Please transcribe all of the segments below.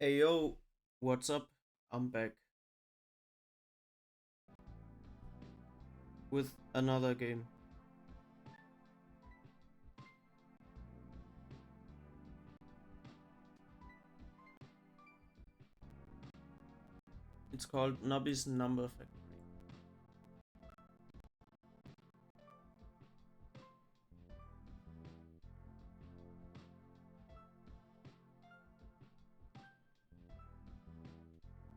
Hey yo, what's up? I'm back with another game. It's called Nubby's Number Factory.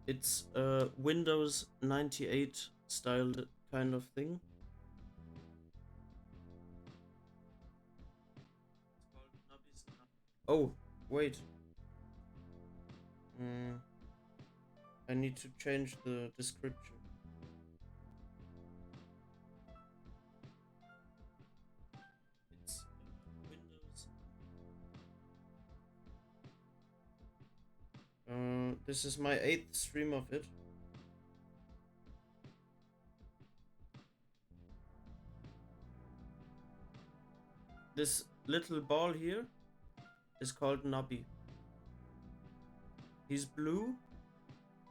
It's a Windows 98 styled kind of thing. Oh, wait. Mm, I need to change the description. It's Windows. This is my 8th stream of it. This little ball here is called Nubby. He's blue,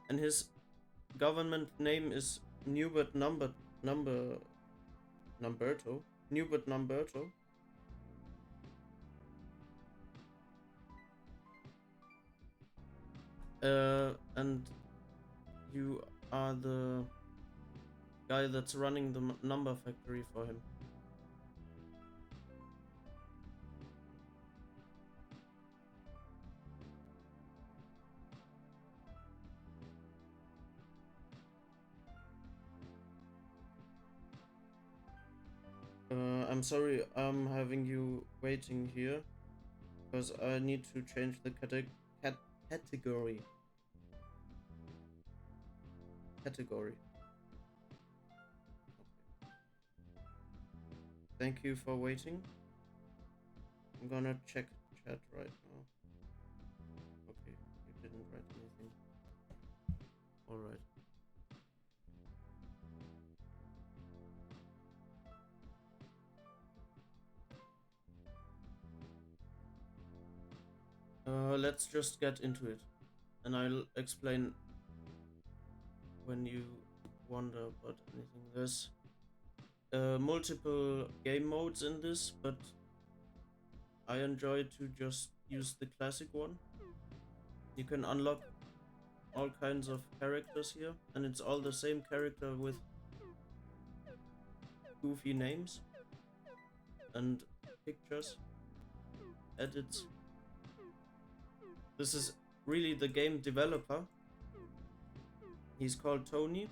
and his government name is Nubert Numberto. Nubert Numberto. And you are the guy that's running the number factory for him. I'm sorry, I'm having you waiting here because I need to change the category. Category. Okay. Thank you for waiting. I'm gonna check chat right now. Okay, you didn't write anything. Alright. Let's just get into it. And I'll explain when you wonder about anything. There's multiple game modes in this, but I enjoy to just use the classic one. You can unlock all kinds of characters here, and it's all the same character with goofy names and pictures, edits. This is really the game developer. He's called Tony,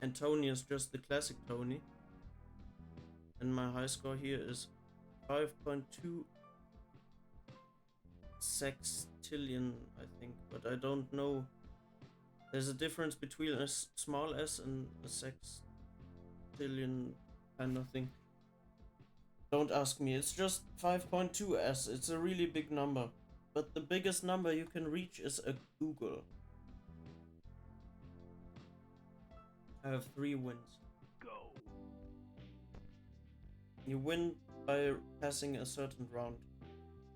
and Tony is just the classic Tony. And my high score here is 5.2 sextillion, I think, but I don't know. There's a difference between a small s and a sextillion kind of thing. Don't ask me, it's just 5.2s. It's a really big number. But the biggest number you can reach is a Google. I have 3 wins. Go. You win by passing a certain round,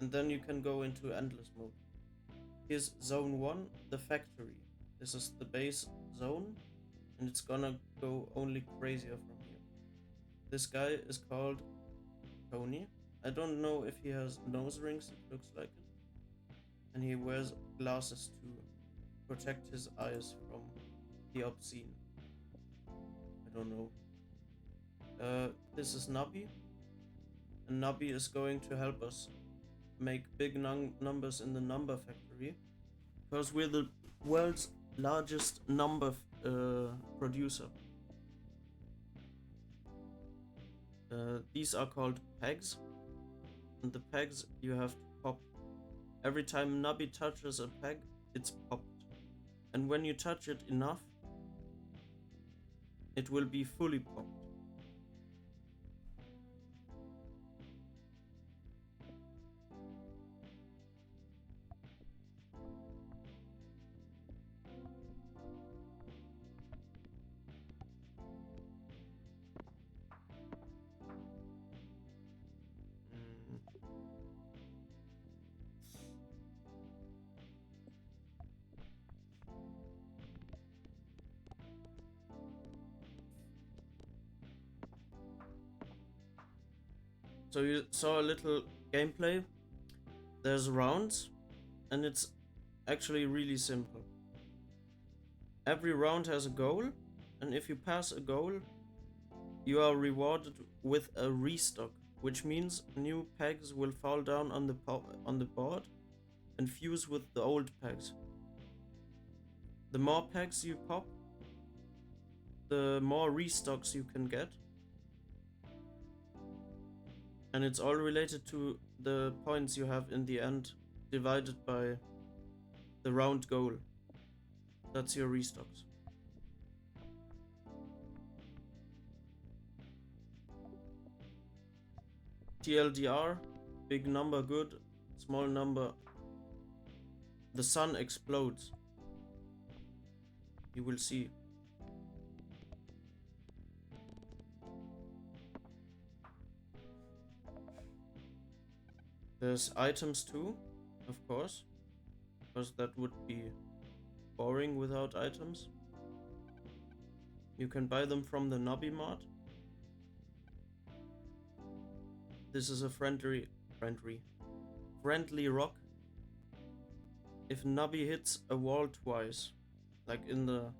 and then you can go into endless mode. Here's zone 1, the factory. This is the base zone, and it's gonna go only crazier from here. This guy is called Tony. I don't know if he has nose rings, it looks like it. And he wears glasses to protect his eyes from the obscene. I don't know. This is Nubby, and Nubby is going to help us make big numbers in the number factory because we're the world's largest number producer. These are called pegs, and the pegs you have to pop. Every time Nubby touches a peg, it's popped. And when you touch it enough, it will be fully popped. So you saw a little gameplay. There's rounds, and it's actually really simple. Every round has a goal, and if you pass a goal, you are rewarded with a restock, which means new pegs will fall down on the board and fuse with the old pegs. The more pegs you pop, the more restocks you can get. And it's all related to the points you have in the end, divided by the round goal. That's your restocks. TLDR, big number good, small number. The sun explodes. You will see. There's items too, of course, because that would be boring without items. You can buy them from the Nubby mod. This is a friendly rock. If Nubby hits a wall twice, like in the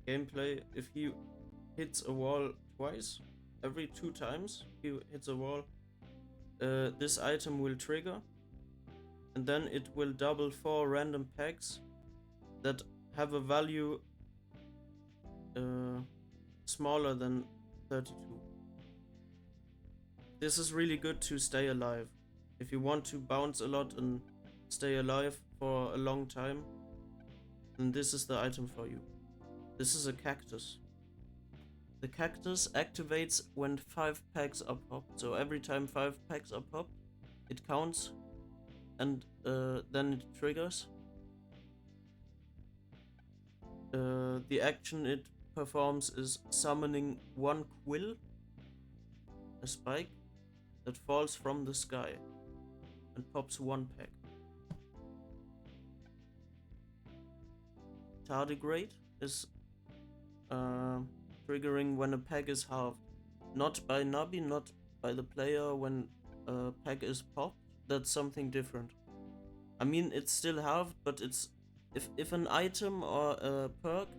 gameplay, if he hits a wall twice, every 2 times he hits a wall, this item will trigger, and then it will double 4 random pegs that have a value smaller than 32. This is really good to stay alive. If you want to bounce a lot and stay alive for a long time, then this is the item for you. This is a cactus. The cactus activates when 5 pegs are popped. So every time 5 pegs are popped, it counts, and then it triggers. The action it performs is summoning 1 quill, a spike, that falls from the sky and pops 1 peg. Tardigrade is triggering when a peg is halved. Not by Nubby, not by the player when a peg is popped. That's something different. I mean, it's still halved, but it's if an item or a perk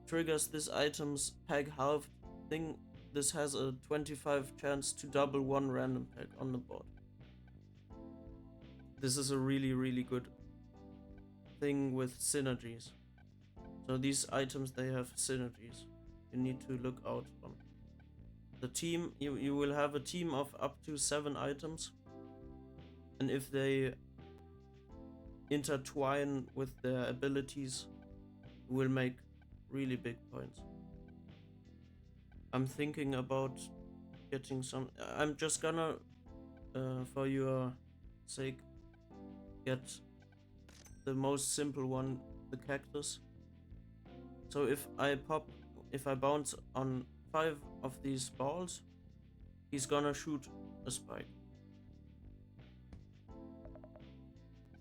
triggers this item's peg halved thing, this has a 25 chance to double 1 random peg on the board. This is a really good thing with synergies. So these items, they have synergies you need to look out on. The team, you will have a team of up to 7 items, and if they intertwine with their abilities, you will make really big points. I'm thinking about getting some. I'm just gonna, for your sake, get the most simple one, the cactus. So if I bounce on 5 of these balls, he's gonna shoot a spike.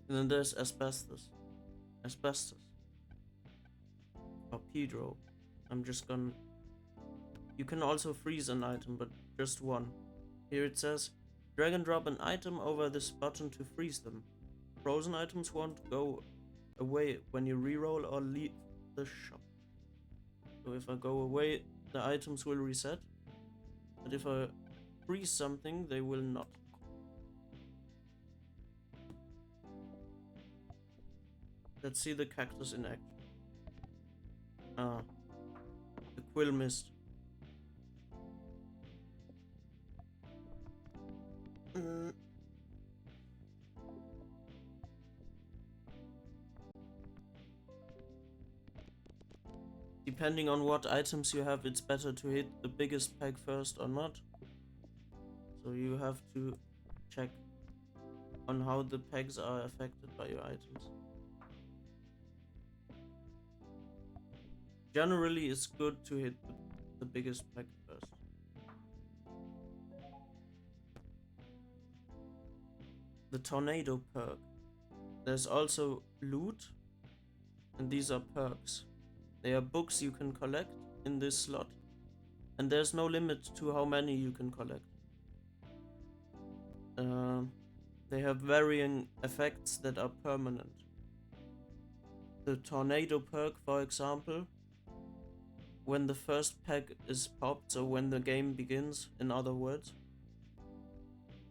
And then there's asbestos. Or Pedro. I'm just gonna. You can also freeze an item, but just one. Here it says, drag and drop an item over this button to freeze them. Frozen items won't go away when you reroll or leave the shop. So if I go away, the items will reset. But if I freeze something, they will not. Let's see the cactus in action. The quill missed. Depending on what items you have, it's better to hit the biggest peg first or not. So you have to check on how the pegs are affected by your items. Generally, it's good to hit the biggest peg first. The tornado perk. There's also loot, and these are perks. They are books you can collect in this slot, and there's no limit to how many you can collect. they have varying effects that are permanent. The tornado perk, for example, when the first peg is popped, so when the game begins, in other words,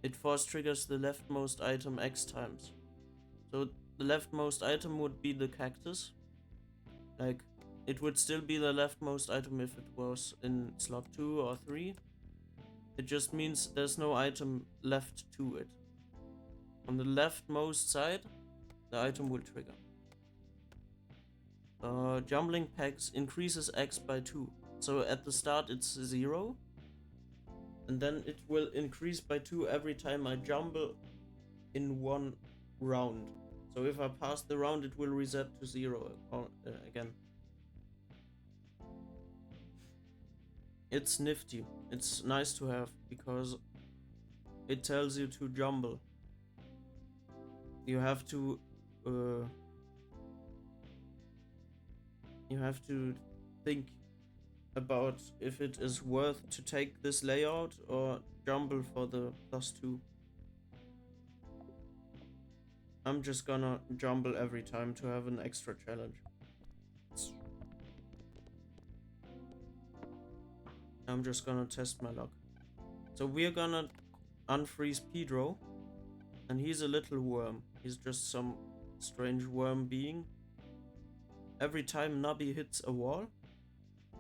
it force triggers the leftmost item X times. So the leftmost item would be the cactus. Like, it would still be the leftmost item if it was in slot 2 or 3. It just means there's no item left to it. On the leftmost side, the item will trigger. Jumbling pegs increases X by 2. So at the start it's 0. And then it will increase by 2 every time I jumble in one round. So if I pass the round, it will reset to 0 again. It's nifty. It's nice to have because it tells you to jumble. You have to think about if it is worth to take this layout or jumble for the +2. I'm just gonna jumble every time to have an extra challenge. I'm just gonna test my luck. So we're gonna unfreeze Pedro, and he's a little worm. He's just some strange worm being. Every time Nubby hits a wall,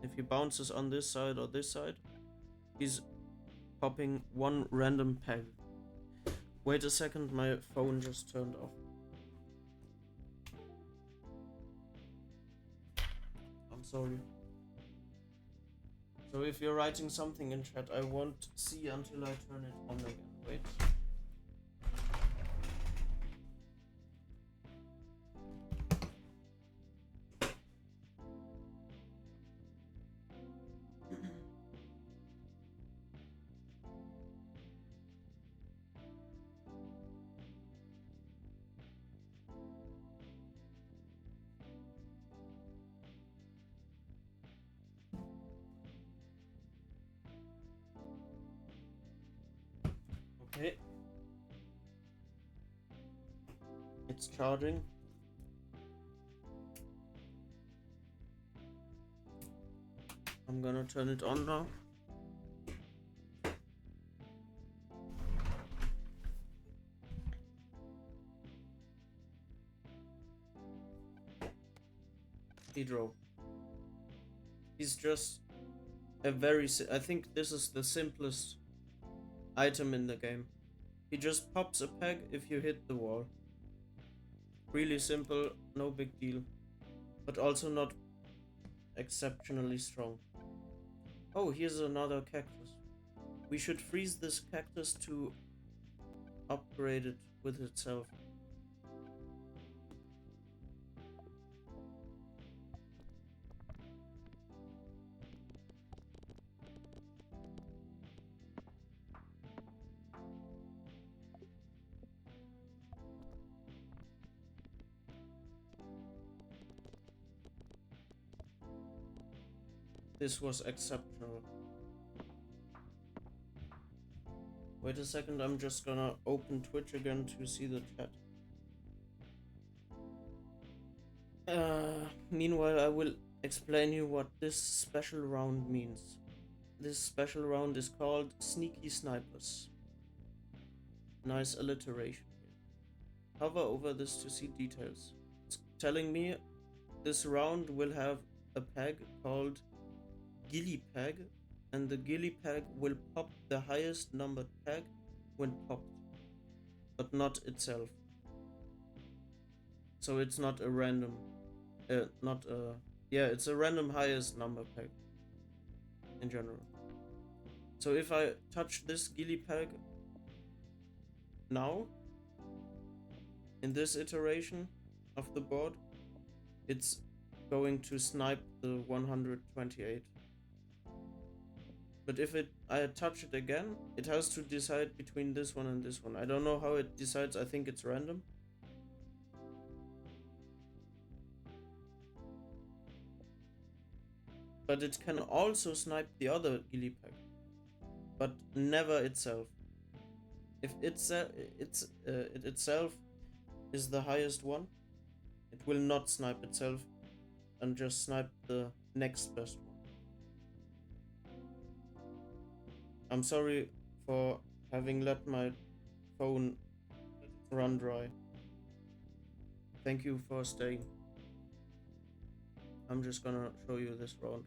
if he bounces on this side or this side, he's popping one random peg. Wait a second, my phone just turned off. I'm sorry. So if you're writing something in chat, I won't see until I turn it on again. Wait. Okay. It's charging. I'm gonna turn it on now. Pedro. He's just a very... I think this is the simplest item in the game. He just pops a peg if you hit the wall. Really simple, no big deal. But also not exceptionally strong. Oh, here's another cactus. We should freeze this cactus to upgrade it with itself. This was exceptional. Wait a second, I'm just gonna open Twitch again to see the chat. Meanwhile, I will explain you what this special round means. This special round is called Sneaky Snipers. Nice alliteration here. Hover over this to see details. It's telling me this round will have a peg called Gilly Peg, and the Gilly Peg will pop the highest numbered peg when popped, but not itself. So it's not a random, it's a random highest number peg in general. So if I touch this Gilly Peg now, in this iteration of the board, it's going to snipe the 128. But if I touch it again, it has to decide between this one and this one. I don't know how it decides, I think it's random. But it can also snipe the other Gilly Peg, but never itself. If it itself is the highest one, it will not snipe itself and just snipe the next best one. I'm sorry for having let my phone run dry. Thank you for staying. I'm just gonna show you this round.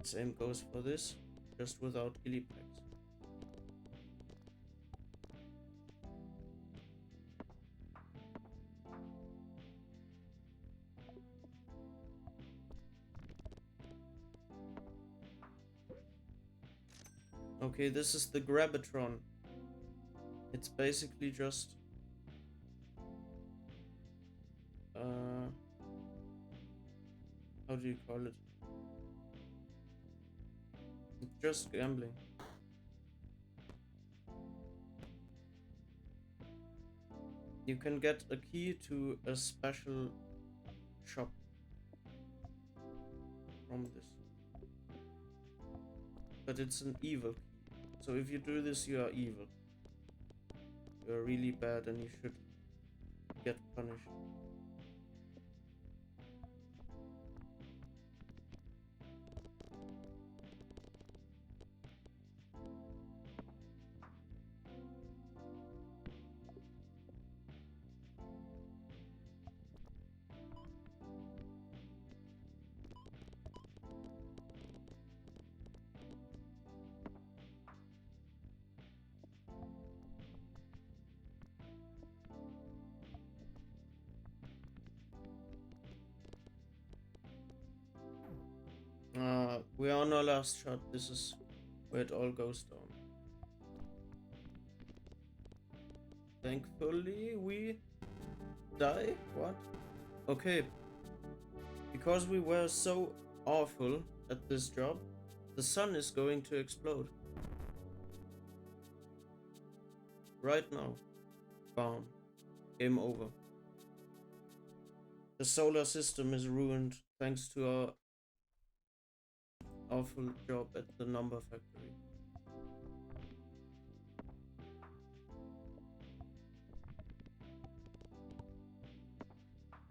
Same goes for this, just without Illiplex. Okay, this is the Grabatron. It's basically just how do you call it? It's just gambling. You can get a key to a special shop from this. But it's an evil key. So if you do this, you are evil. You are really bad and you should get punished. We are on our last shot. This is where it all goes down. Thankfully, we die? What? Okay. Because we were so awful at this job, the sun is going to explode. Right now. Bam. Game over. The solar system is ruined thanks to our awful job at the number factory.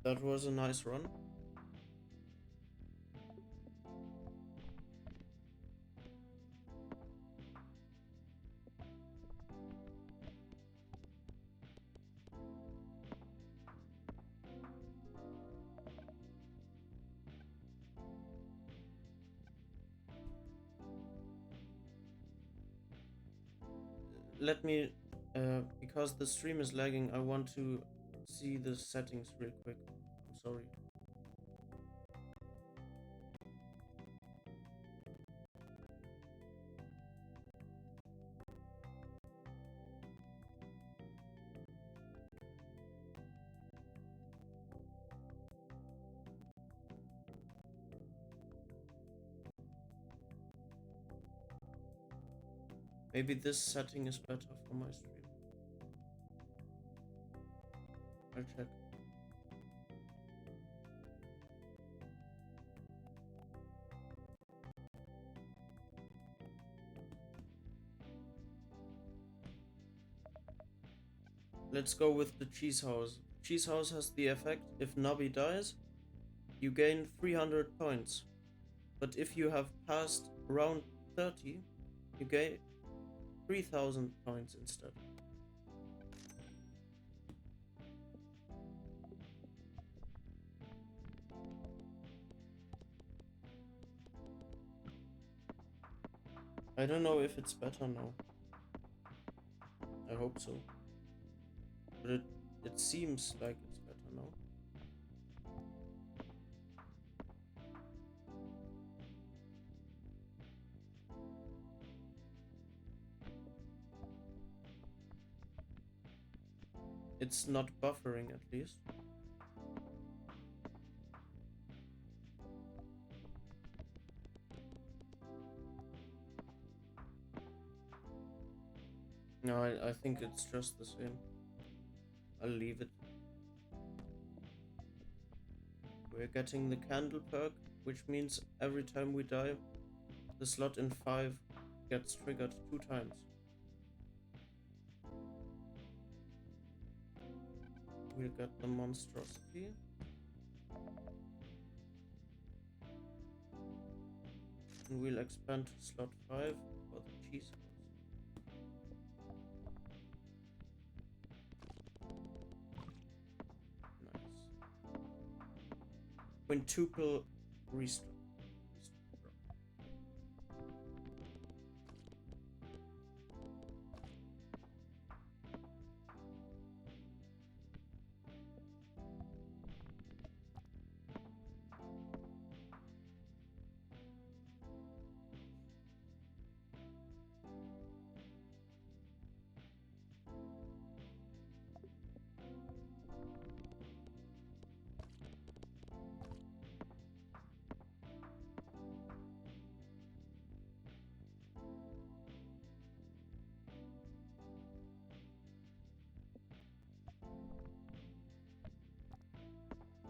That was a nice run. Let me, because the stream is lagging, I want to see the settings real quick. I'm sorry. Maybe this setting is better for my stream. I'll check. Let's go with the cheese house. Cheese house has the effect, if Nubby dies, you gain 300 points. But if you have passed round 30, you gain 3000 points instead. I don't know if it's better now. I hope so. But it seems like it's better now. It's not buffering at least. No, I think it's just the same. I'll leave it. We're getting the candle perk, which means every time we die, the slot in 5 gets triggered 2 times. We'll get the monstrosity. And we'll expand to slot 5 for the cheese house. Nice. Quintuple restore.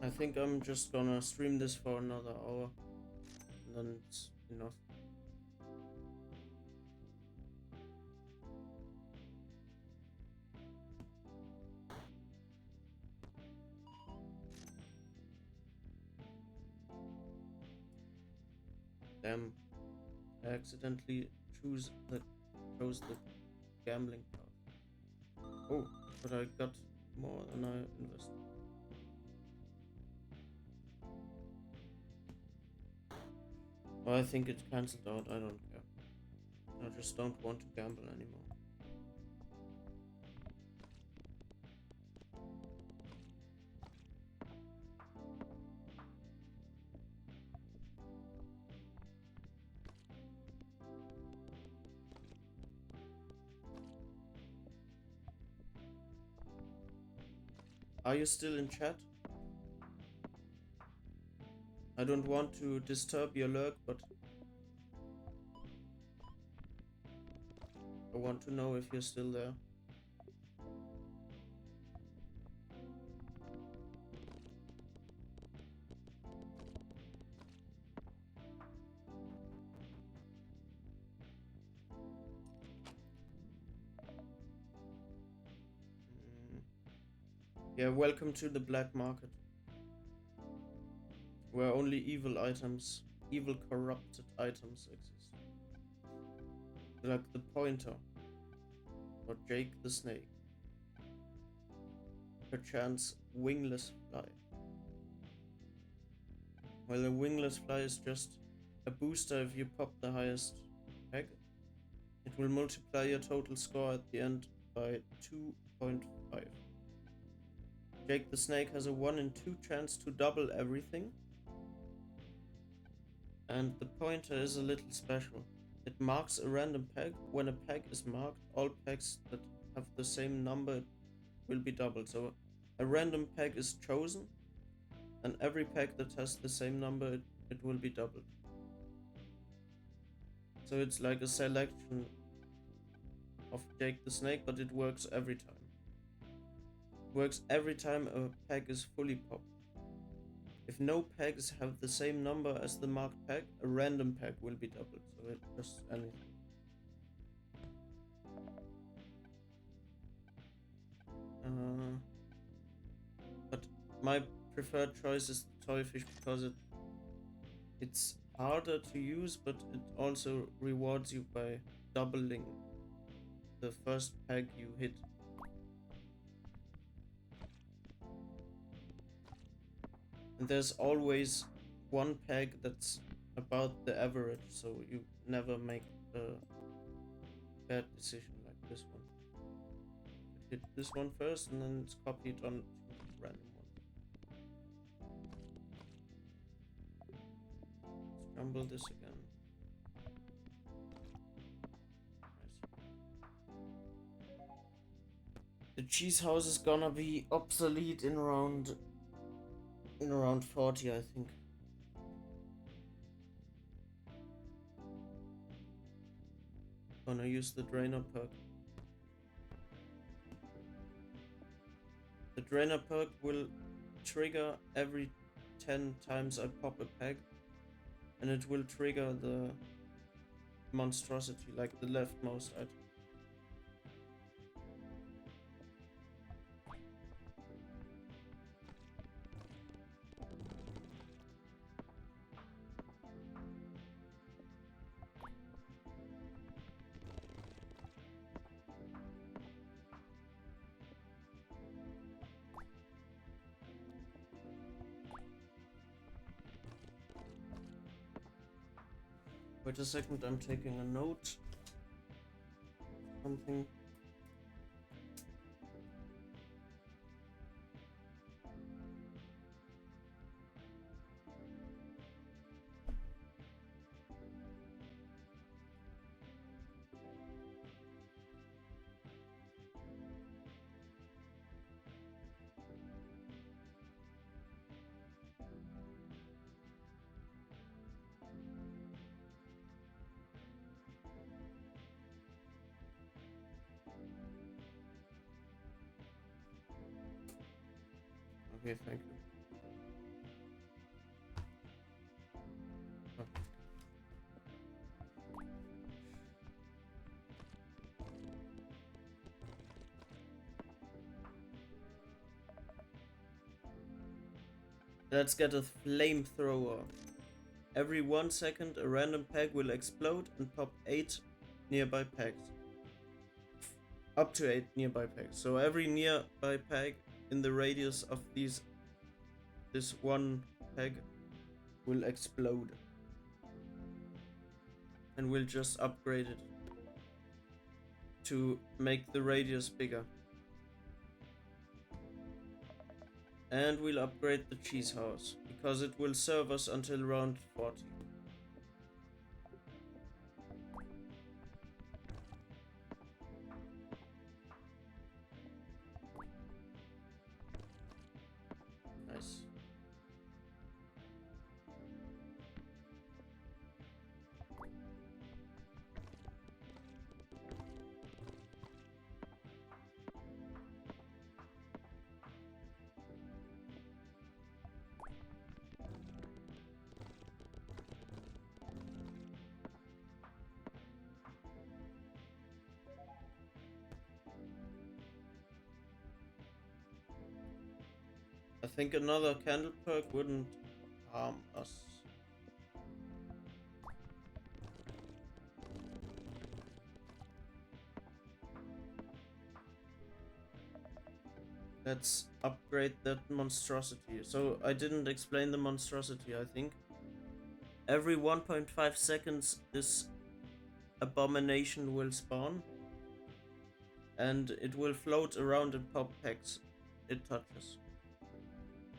I think I'm just gonna stream this for another hour, and then it's enough. Damn, I accidentally chose the gambling path. Oh, but I got more than I invested. Oh, I think it's cancelled out. I don't care. I just don't want to gamble anymore. Are you still in chat? I don't want to disturb your lurk, but I want to know if you're still there. Yeah, welcome to the black market, where only evil corrupted items exist. Like the pointer, or Jake the snake. Perchance wingless fly. Well, a wingless fly is just a booster if you pop the highest peg. It will multiply your total score at the end by 2.5. Jake the snake has a 1 in 2 chance to double everything. And the pointer is a little special. It marks a random peg. When a peg is marked, all pegs that have the same number will be doubled. So a random peg is chosen, and every peg that has the same number, it will be doubled. So it's like a selection of Jake the snake, but it works every time. It works every time a peg is fully popped. If no pegs have the same number as the marked peg, a random peg will be doubled, so it's just anything. But my preferred choice is the toy fish because it's harder to use, but it also rewards you by doubling the first peg you hit. And there's always one peg that's about the average, so you never make a bad decision like this one. Hit this one first, and then it's copied on random ones. Let's jumble this again. Nice. The cheese house is gonna be obsolete in around 40, I think. Gonna use the drainer perk. The drainer perk will trigger every 10 times I pop a peg, and it will trigger the monstrosity, like the leftmost item. Wait a second, I'm taking a note. Something. Okay, thank you. Oh. Let's get a flamethrower. Every 1 second, a random peg will explode and pop 8 nearby pegs. Up to 8 nearby pegs. So every nearby peg in the radius of this one peg will explode. And we'll just upgrade it to make the radius bigger. And we'll upgrade the cheese house, because it will serve us until round 40. Nice. I think another candle perk wouldn't harm us. Let's upgrade that monstrosity. So I didn't explain the monstrosity, I think. Every 1.5 seconds this abomination will spawn. And it will float around and pop pegs it touches.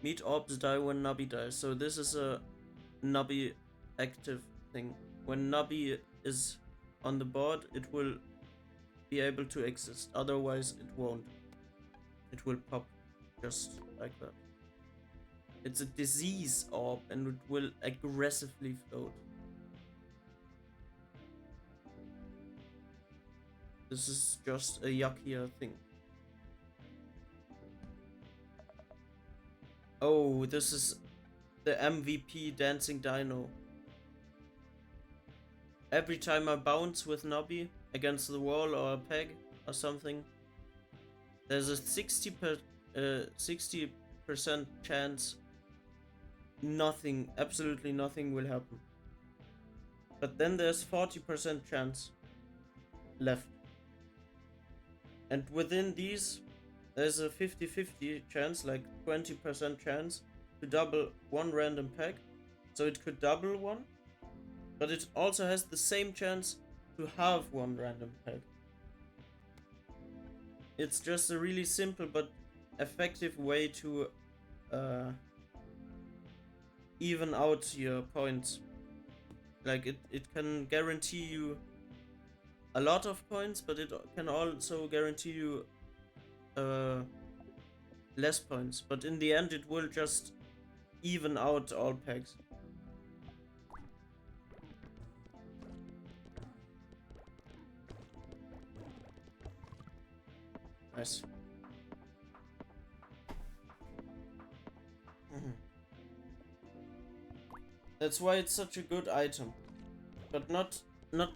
Meat orbs die when Nubby dies. So this is a Nubby active thing. When Nubby is on the board, it will be able to exist. Otherwise, it won't. It will pop just like that. It's a disease orb and it will aggressively float. This is just a yuckier thing. Oh, this is the MVP dancing dino. Every time I bounce with Nubby against the wall or a peg or something, there's a 60% chance nothing, absolutely nothing will happen. But then there's 40% chance left. And within these, there's a 50-50 chance, like 20% chance to double one random peg. So it could double one, but it also has the same chance to halve one random peg. It's just a really simple but effective way to even out your points. Like it can guarantee you a lot of points, but it can also guarantee you less points. But in the end, it will just even out all pegs. Nice. That's why it's such a good item. But not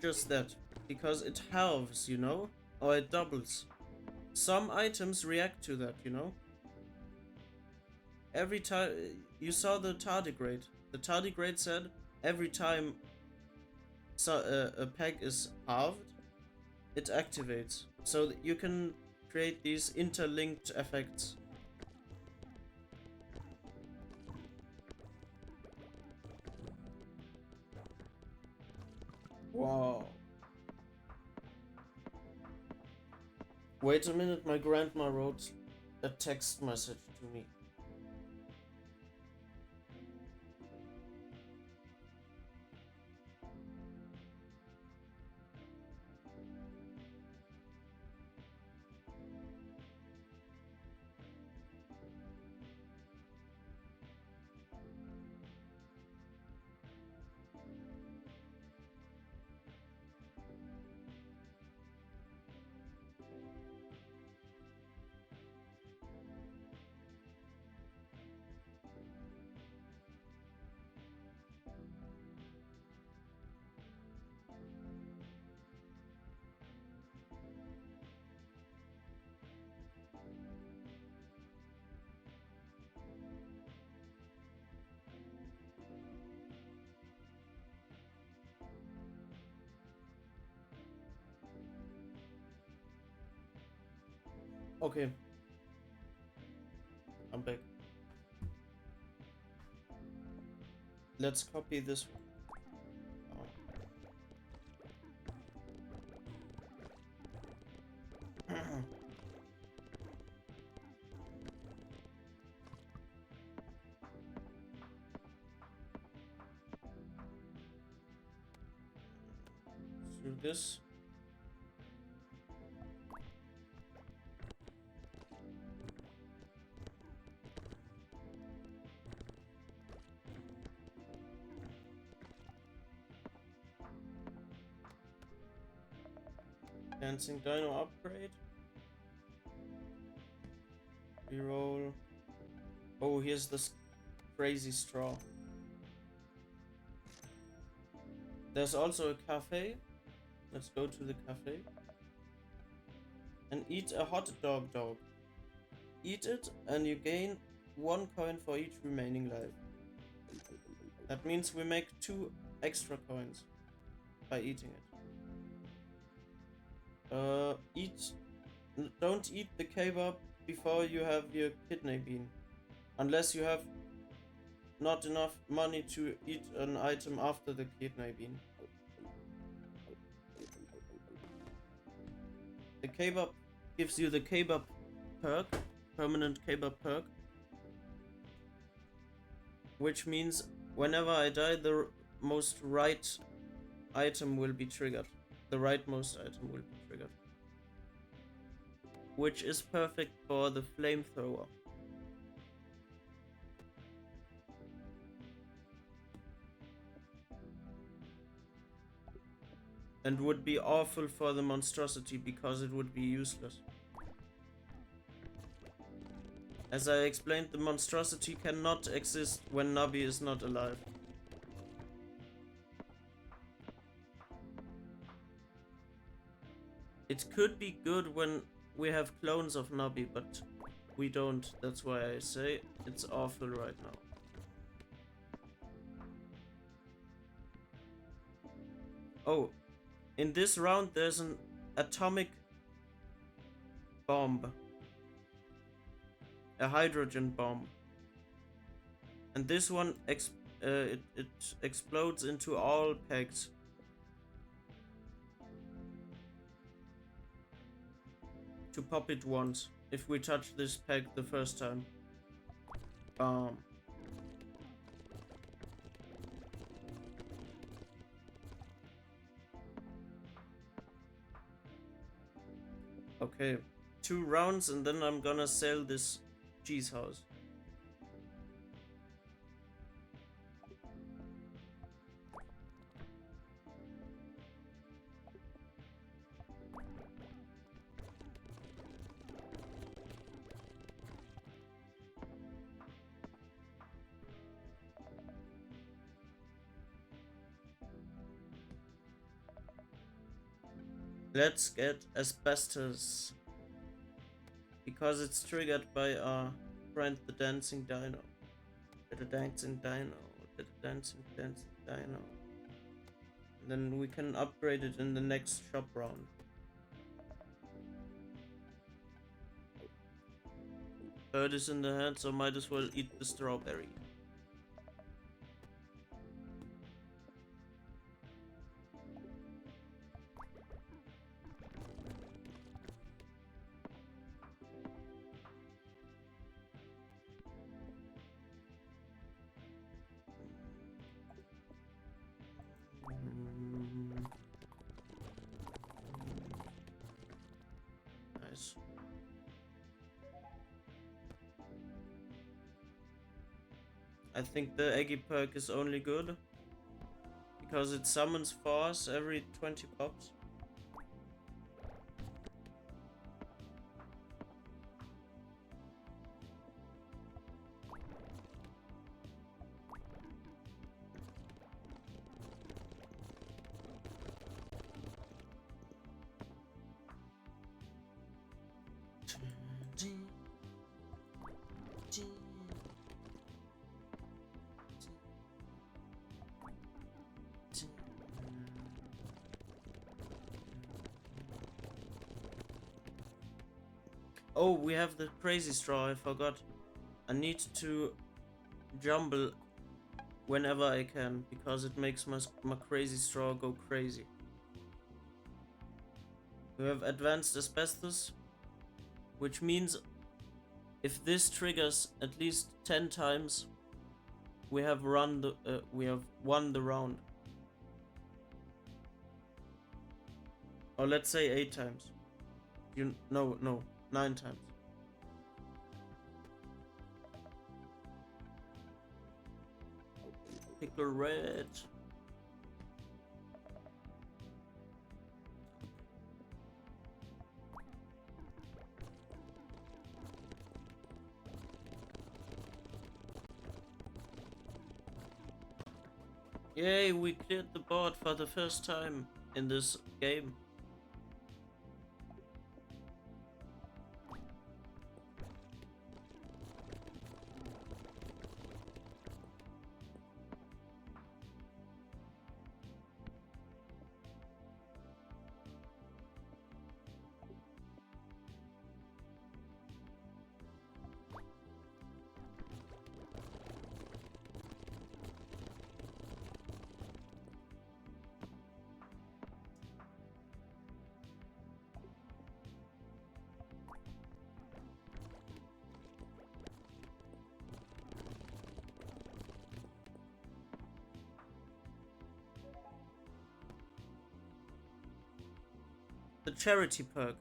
just that, because it halves, you know? Or it doubles. Some items react to that, you know? Every time you saw the tardigrade. The tardigrade said every time a peg is halved, it activates. So that you can create these interlinked effects. Wow. Wait a minute, my grandma wrote a text message to me. Okay. I'm back. Let's copy this one. Do this. Dancing Dino upgrade. Reroll. Oh, here's this crazy straw. There's also a cafe. Let's go to the cafe. And eat a hot dog. Eat it and you gain 1 coin for each remaining life. That means we make 2 extra coins by eating it. Don't eat the kebab before you have your kidney bean. Unless you have not enough money to eat an item after the kidney bean. The kebab gives you the kebab perk, permanent kebab perk. Which means whenever I die, the most right item will be triggered. The rightmost item will be triggered. Which is perfect for the flamethrower. And would be awful for the monstrosity because it would be useless. As I explained, the monstrosity cannot exist when Nubby is not alive. It could be good when we have clones of Nubby, but we don't. That's why I say it's awful right now. Oh, in this round there's an atomic bomb. A hydrogen bomb. And this one it explodes into all pegs. To pop it once if we touch this peg the first time. Okay, 2 rounds and then I'm gonna sell this cheese house. Let's get asbestos. Because it's triggered by our friend the dancing dino. The dancing dino. The dancing dino. And then we can upgrade it in the next shop round. Bird is in the hand, so might as well eat the strawberry. Nice. I think the Eggy perk is only good because it summons force every 20 pops. Oh, we have the crazy straw, I forgot. I need to jumble whenever I can, because it makes my crazy straw go crazy. We have advanced asbestos, which means if this triggers at least 10 times, we have won the round. Or let's say 8 times. No, 9 times. Pickle red. Yay, we cleared the board for the first time in this game. The charity perk.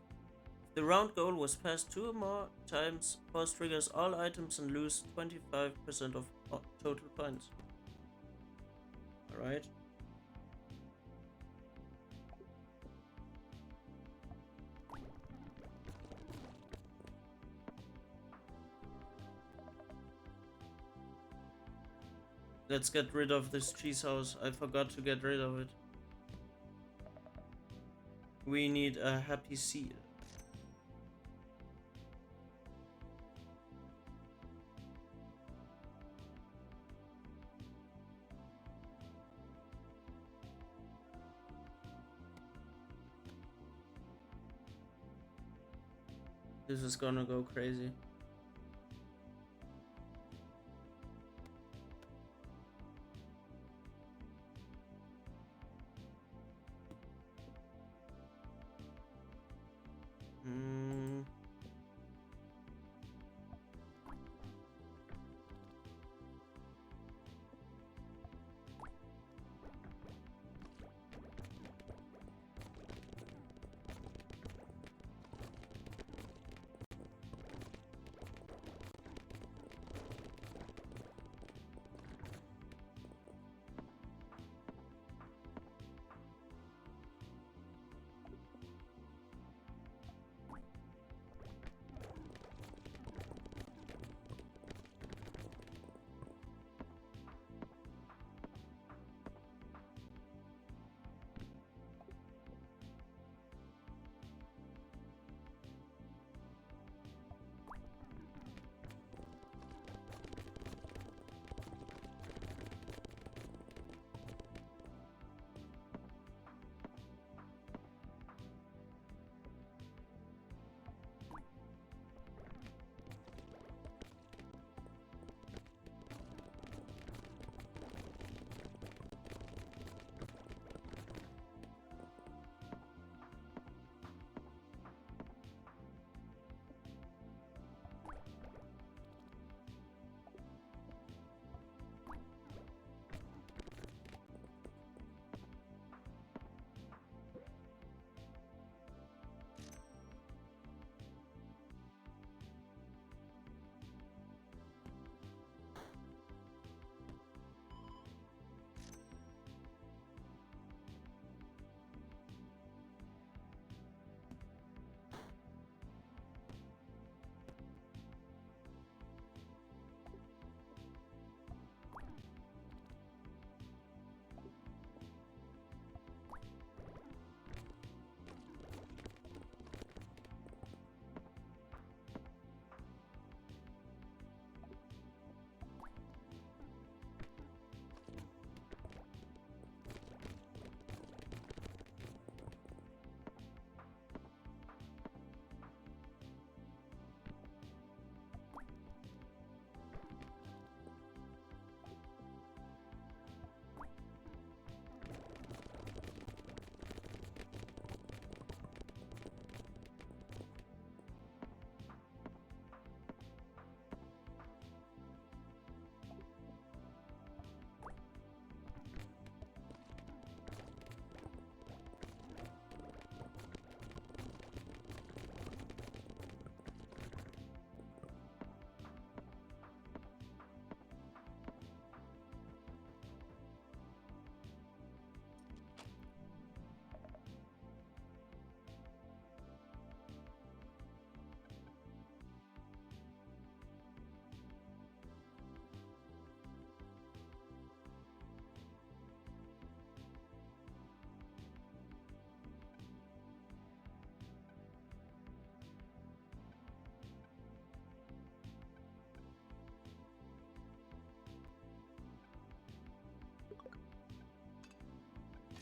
If the round goal was passed 2 or more times, force triggers all items and lose 25% of total points. Alright. Let's get rid of this cheese house. I forgot to get rid of it. We need a happy seal. This is gonna go crazy.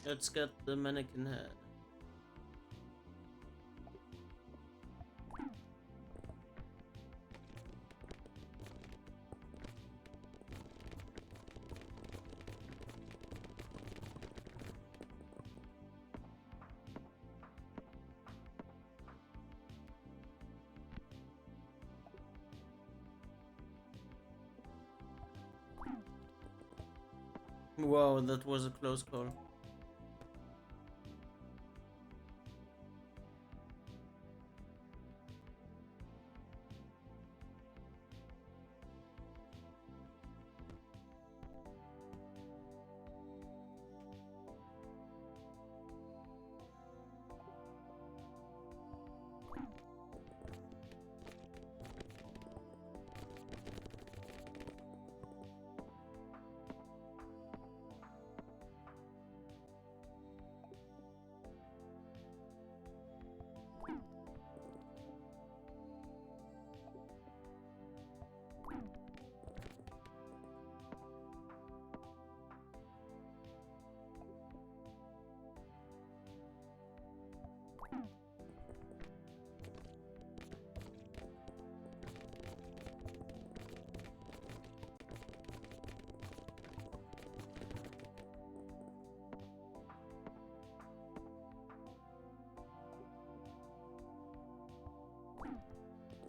Let's get the mannequin head. Wow, that was a close call.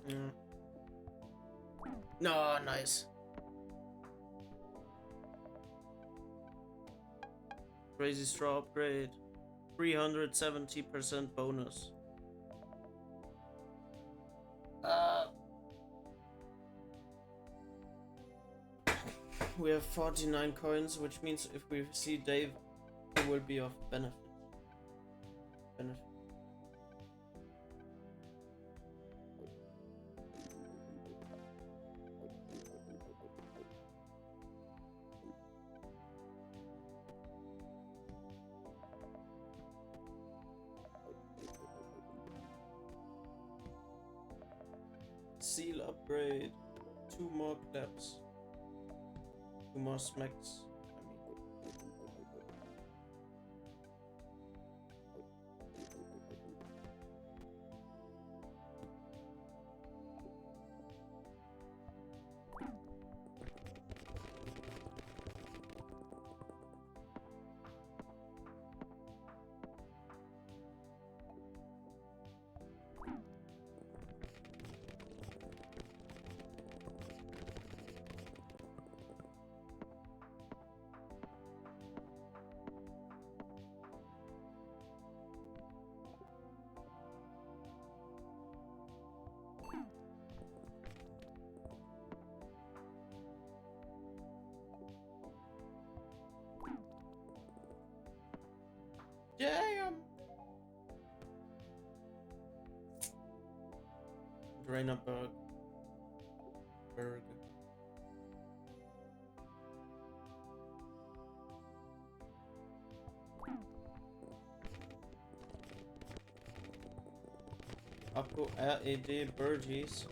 Mm. No, nice. Crazy straw upgrade. 370% bonus. We have 49 coins, which means if we see Dave, it will be of benefit. Seal upgrade. 2 more claps. 2 more smacks. Damn! Drainaberg. Berg. Apple RED Burgies.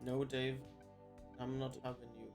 No, Dave, I'm not having you.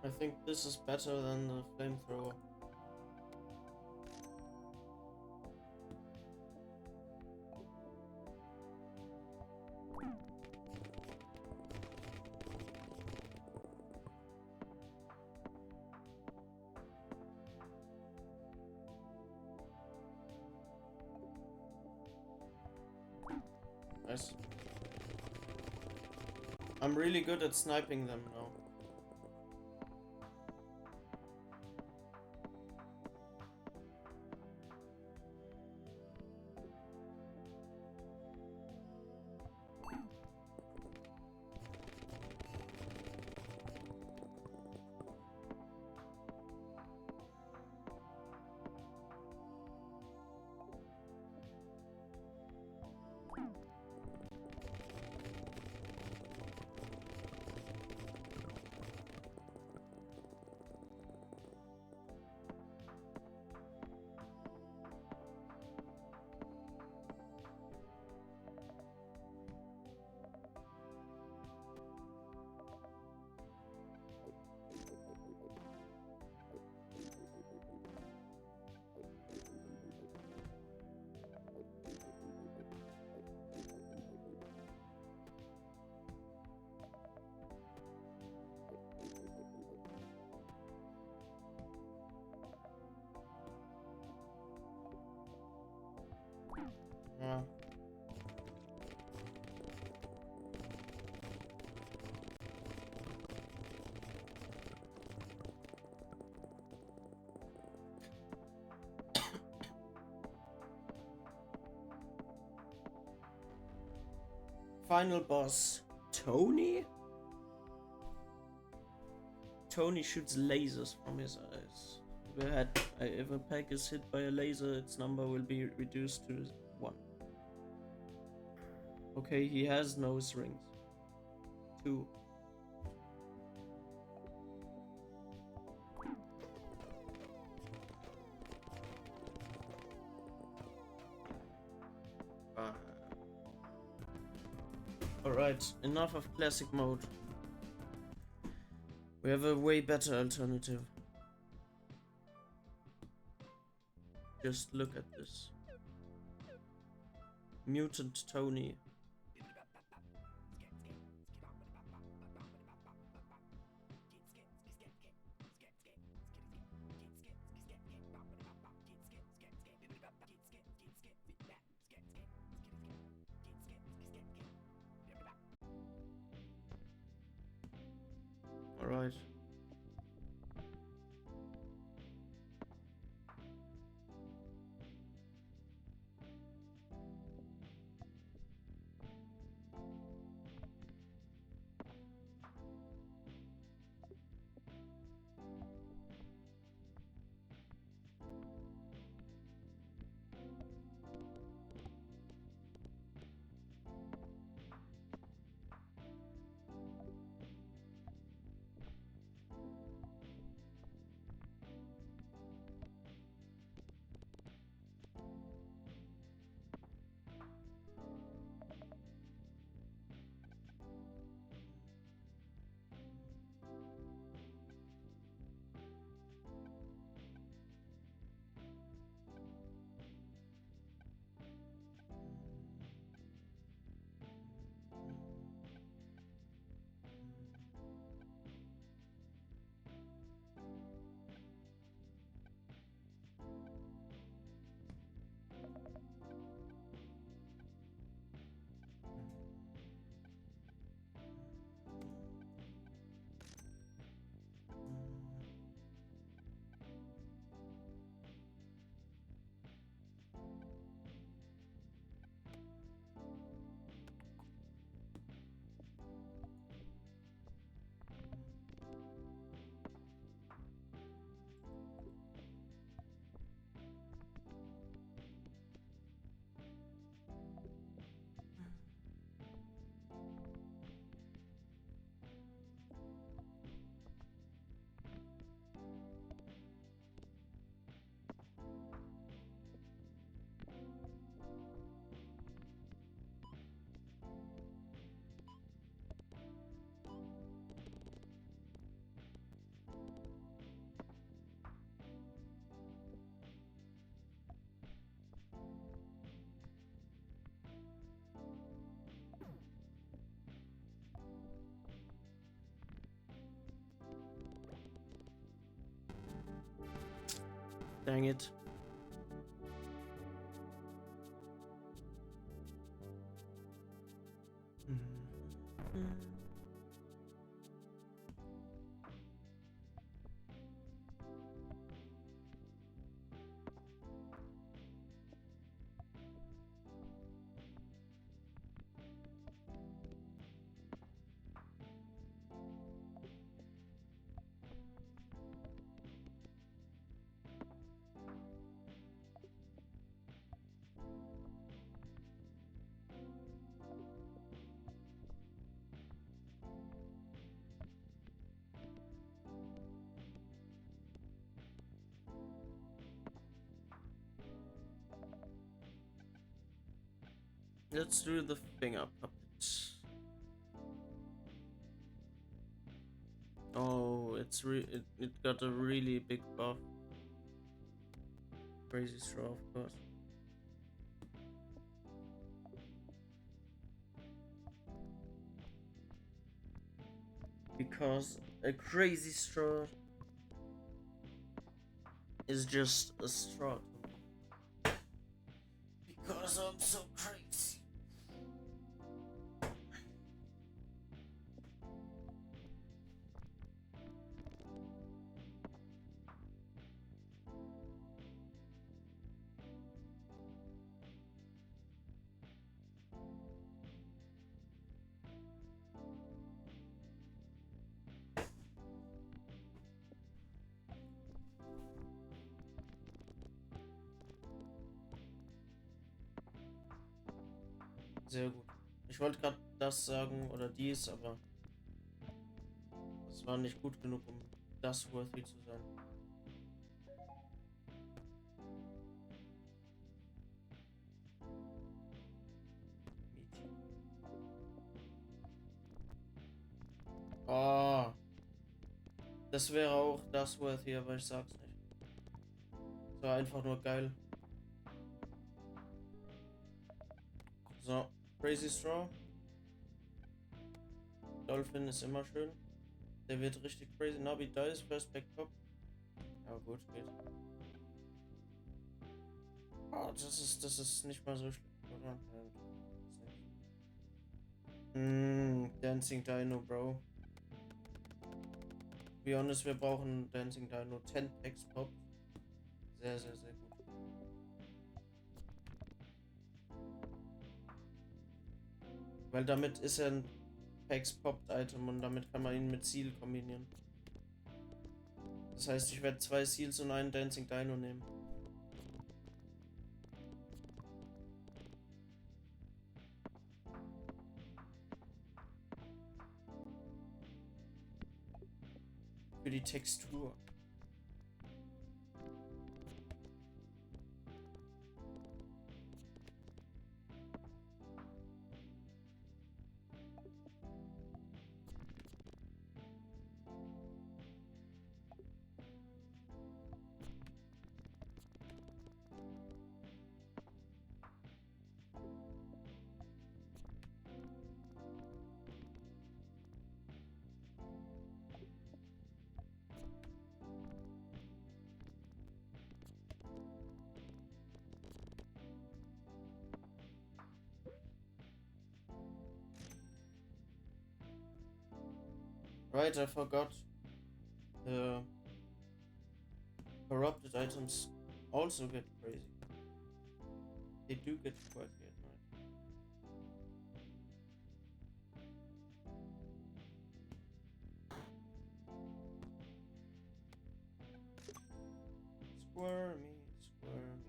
I think this is better than the flamethrower. Nice. I'm really good at sniping them now. Yeah. Final boss, Tony? Tony shoots lasers from his eyes. If a pack is hit by a laser, its number will be reduced to 1. Okay, he has nose rings. 2. Alright, enough of classic mode. We have a way better alternative. Just look at this. Mutant Tony. Alright. Dang it. Let's do the finger puppet. Oh, it got a really big buff. Crazy straw, of course. Because a crazy straw is just a straw to me. Because I'm so crazy. Sehr gut. Ich wollte gerade das sagen oder dies, aber es war nicht gut genug, um das worthy zu sein. Oh, das wäre auch das worthy, aber ich sag's nicht. Es war einfach nur geil. So, Crazy Straw. Dolphin ist immer schön. Der wird richtig crazy. Nubby dies, first back pop. Ja gut, geht. Oh, das ist nicht mal so schlimm, oder? Dancing Dino, Bro. To be honest, wir brauchen Dancing Dino 10 Packs Pop. Sehr, sehr, sehr gut. Weil damit ist er ein Packs Popped Item und damit kann man ihn mit Seal kombinieren. Das heißt, ich werde 2 Seals und einen Dancing Dino nehmen. Für die Textur. Right, I forgot. The corrupted items also get crazy. They do get quite good, right? Squirmy, squirmy.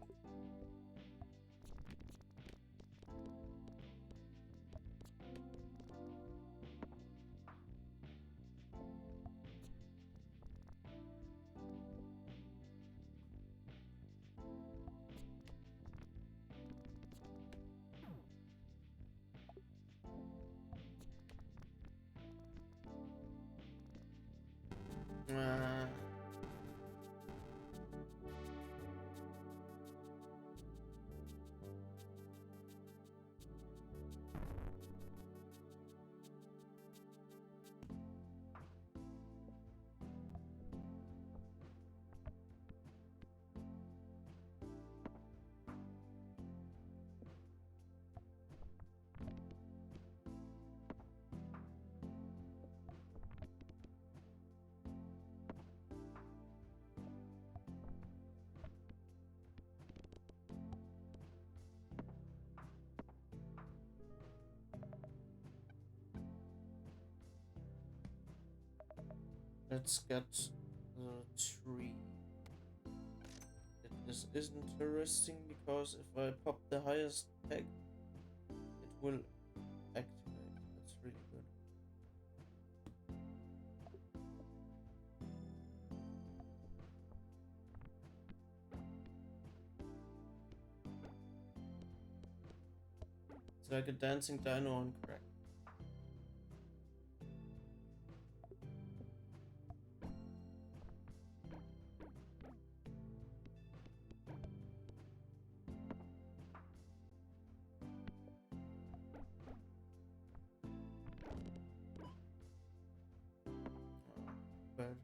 Let's get the tree. It is interesting because if I pop the highest peg, it will activate. That's really good. It's like a dancing dino on crack. But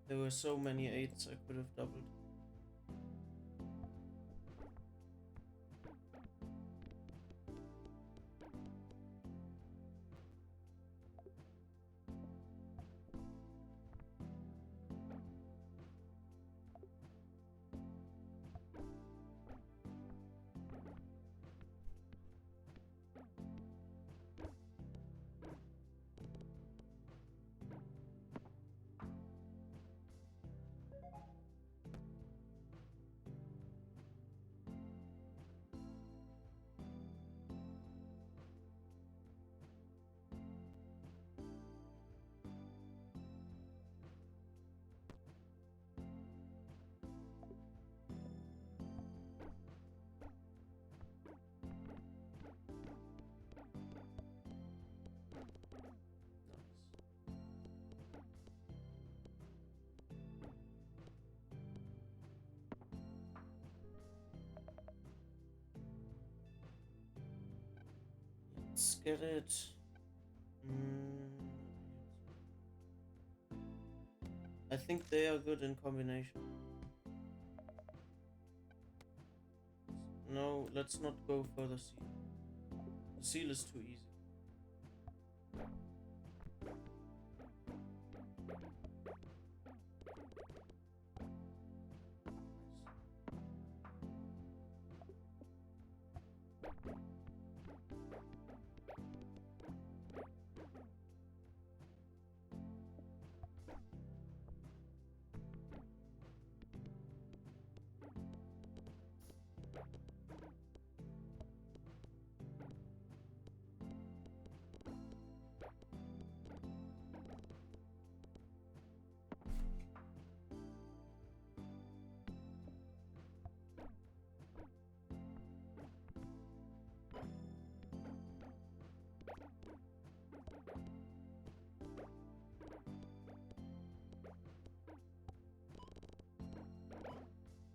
there were so many 8s I could have doubled. Let's get it. I think they are good in combination. No, let's not go for the seal. The seal is too easy.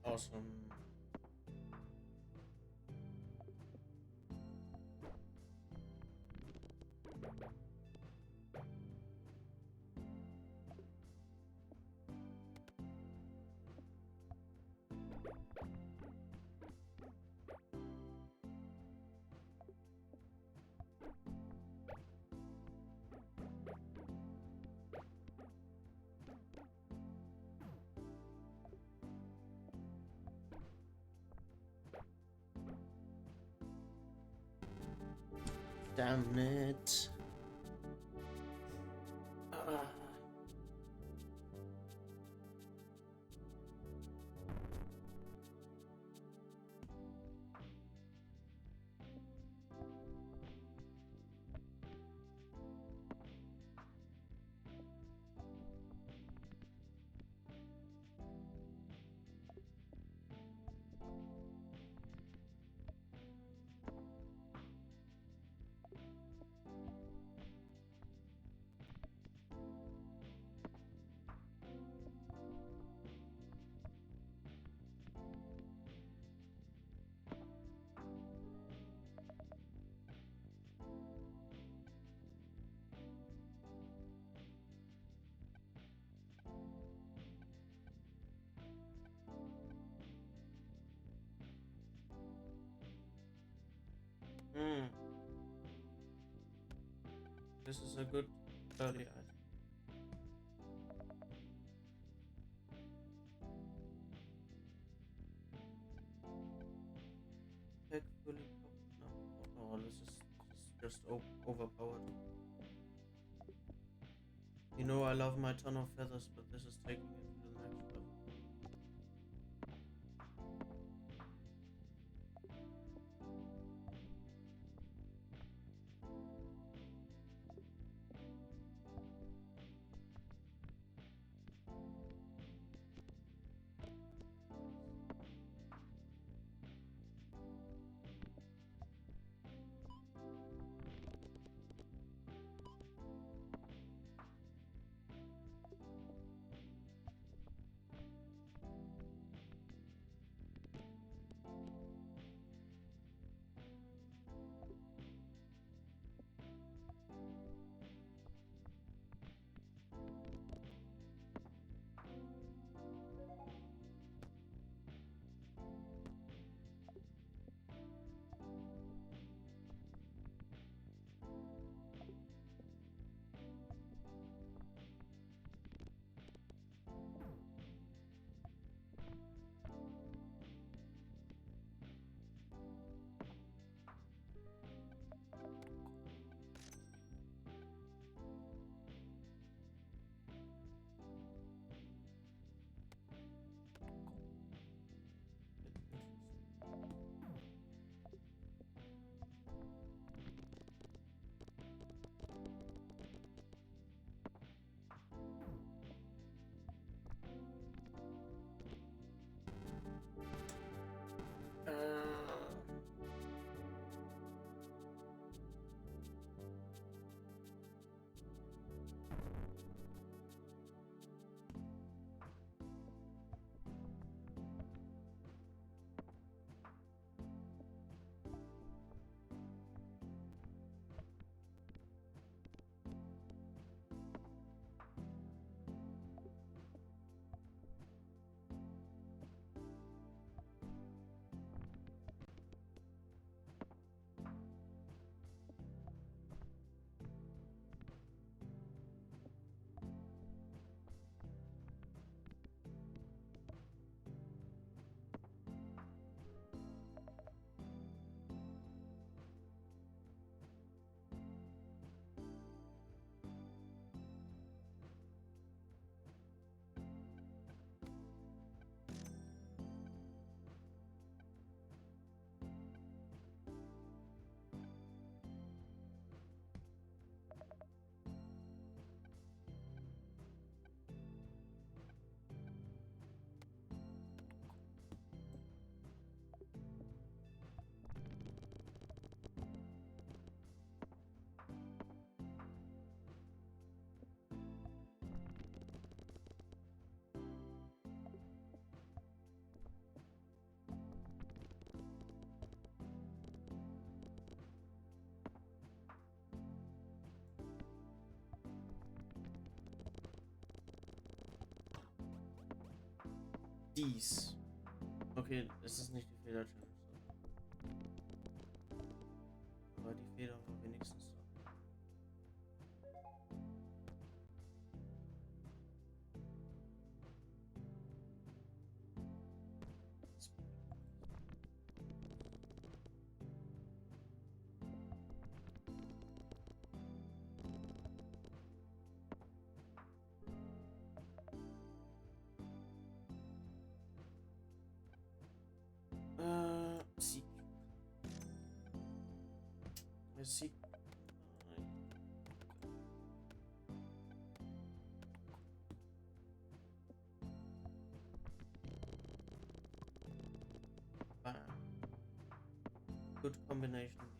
Awesome. Damn it. This is a good early item. Heck, fully no, this is just overpowered. You know I love my ton of feathers, but this is taking it to the next level. Dies. Okay, es ist nicht die Feder-Challenge. Aber die Feder war wenigstens da. Sieg. Sieg. Bam. Good combination.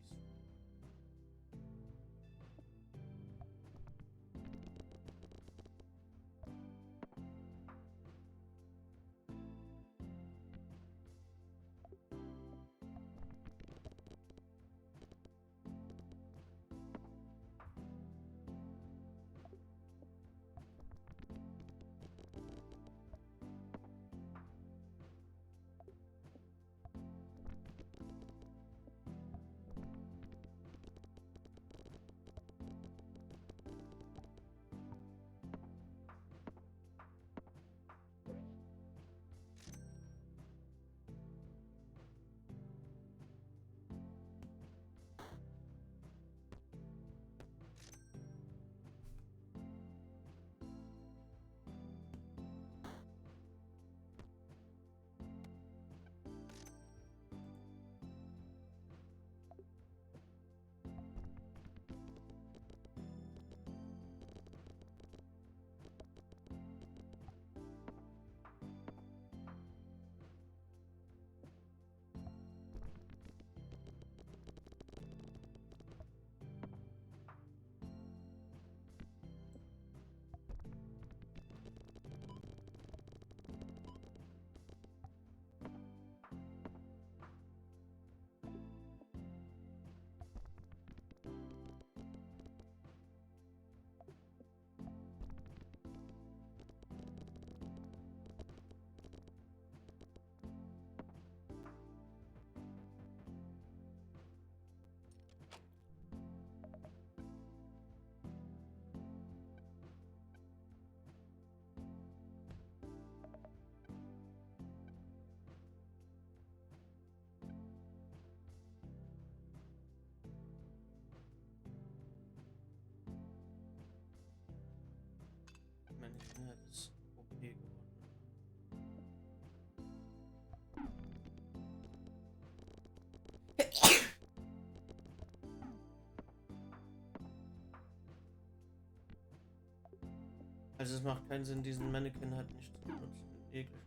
Also es macht keinen Sinn, diesen Mannequin halt nicht zu benutzen. In jeglicher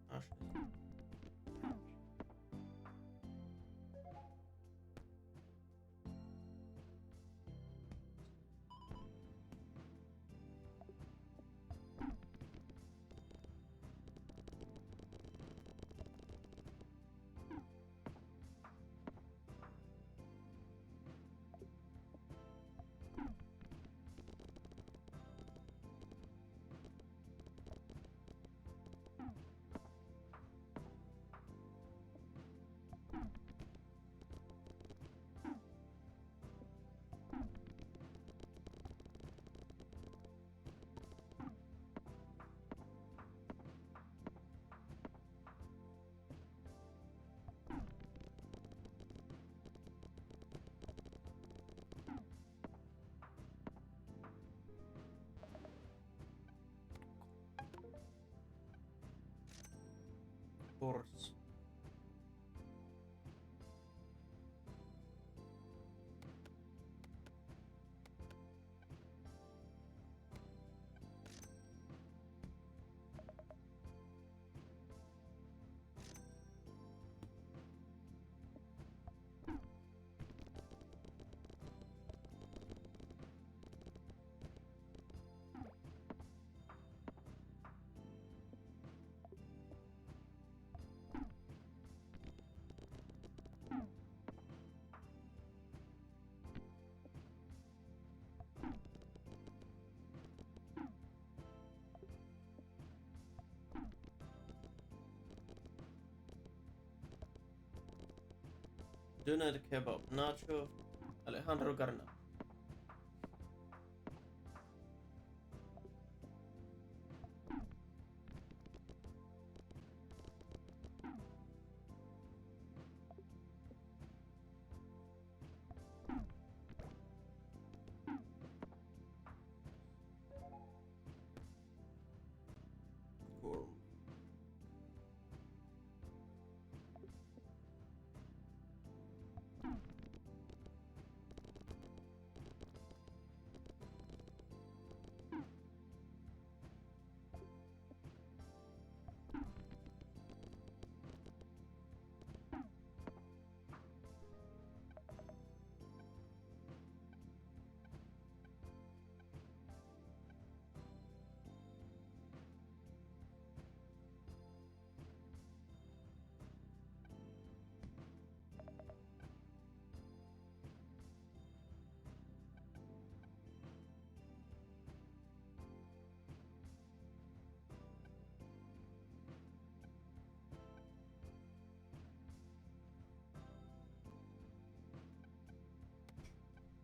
Form. Arschlich. Horse. Döner kebab, nacho, Alejandro Garna. Cool.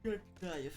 Good knife.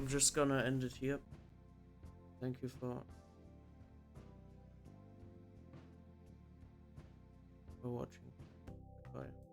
I'm just gonna end it here. Thank you for watching. Bye.